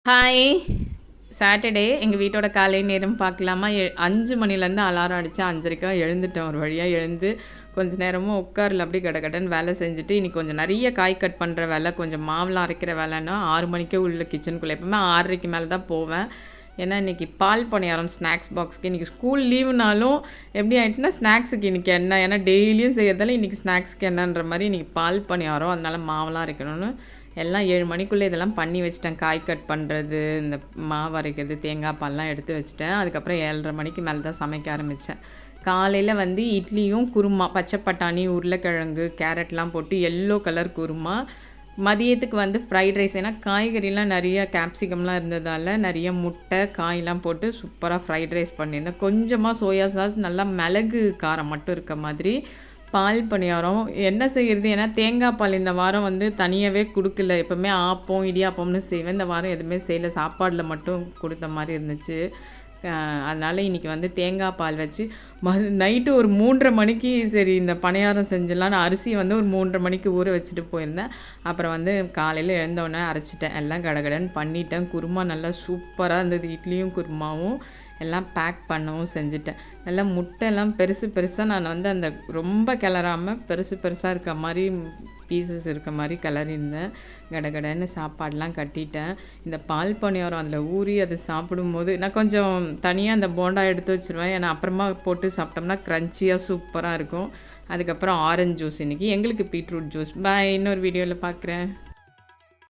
Hi! Saturday எங்க வீட்டோட காலை நேரம் பார்க்கலாமா? 5 மணிலேருந்து அலாரம் அடிச்சு 5:30க்கா எழுந்துட்டேன். ஒரு வழியா எழுந்து, கொஞ்ச நேரமா உட்காரல அப்படியே கடகடன்னு வேலை செஞ்சுட்டு, இன்னைக்கு கொஞ்சம் நெறைய காய் கட் பண்ற வேலை, கொஞ்சம் மாவுலாம் அரைக்கிற வேலைன்னா 6 மணிக்கே உள்ள கிச்சனுக்குள்ள எப்பவுமே 6:30க்கு மேல தான் போவேன். ஏன்னா, இன்னைக்கு பால் பணியாரம் ஸ்நாக்ஸ் பாக்ஸ்க்கு இன்னைக்கு ஸ்கூல் லீவுனாலும் எப்படி ஆயிடுச்சுன்னா, ஸ்நாக்ஸுக்கு இன்னைக்கு என்ன? ஏன்னா டெய்லியும் செய்றதால இன்னைக்கு ஸ்நாக்ஸ்க்கு என்னன்ற மாரி இன்னைக்கு பால் பணியாரம். அதனால மாவுலாம் அரைக்கணும்னு எல்லாம் 7 மணிக்குள்ளே இதெல்லாம் பண்ணி வச்சுட்டேன். காய் கட் பண்ணுறது, இந்த மாவு அரைக்கிறது, தேங்காய் பால்லாம் எடுத்து வச்சுட்டேன். அதுக்கப்புறம் 7:30 மணிக்கு மேலே தான் சமைக்க ஆரம்பித்தேன். காலையில் வந்து இட்லியும் குருமா, பச்சை பட்டாணி, உருளைக்கிழங்கு, கேரட்லாம் போட்டு எல்லோ கலர் குருமா. மதியத்துக்கு வந்து ஃப்ரைட் ரைஸ். ஏன்னா காய்கறிலாம் நிறைய கேப்சிகம்லாம் இருந்ததால் நிறைய முட்டை, காயெலாம் போட்டு சூப்பராக ஃப்ரைட் ரைஸ் பண்ணியிருந்தேன். கொஞ்சமாக சோயா சாஸ், நல்லா மிளகு காரம் மட்டும் இருக்க மாதிரி பால் பணியாரம். என்ன செய்கிறது? ஏன்னா தேங்காய் பால் இந்த வாரம் வந்து தனியாவே குடுக்கல. எப்பவுமே ஆப்பம், இடியாப்பம்னு செய்வேன். இந்த வாரம் எதுவுமே செய்யல. சாப்பாடுல மட்டும் குடுத்த மாரி இருந்துச்சு. அதனால இன்னைக்கு வந்து தேங்காய் பால் வச்சு நைட்டு ஒரு 3:30 மணிக்கு சரி இந்த பணியாரம் செஞ்சிடலான்னு அரிசியை வந்து ஒரு 3:30 மணிக்கு ஊற வச்சுட்டு போயிருந்தேன். அப்புறம் வந்து காலையில் எழுந்தவுடனே அரைச்சிட்டேன். எல்லாம் கடகடன்னு பண்ணிட்டேன். குருமா நல்லா சூப்பராக இருந்தது. இட்லியும் குருமாவும் எல்லாம் பேக் பண்ணவும் செஞ்சுட்டேன். நல்லா முட்டைலாம் பெருசு பெருசாக நான் வந்து அந்த ரொம்ப கிளறாமல் பெருசு பெருசாக இருக்க மாதிரி பீசஸ் இருக்க மாதிரி கிளறியிருந்தேன். கடகடன்னு சாப்பாடெலாம் கட்டிட்டேன். இந்த பால் பணியாரம் அதில் ஊறி அது சாப்பிடும்போது நான் கொஞ்சம் தனியாக அந்த போண்டா எடுத்து வச்சுருவேன். ஏன்னா அப்புறமா போட்டு சாப்பிட்டோம்னா க்ரன்ச்சியாக சூப்பராக இருக்கும். அதுக்கப்புறம் ஆரஞ்சு ஜூஸ் இன்றைக்கி. எங்களுக்கு பீட்ரூட் ஜூஸ். பாய். இன்னொரு வீடியோவில் பார்க்குறேன்.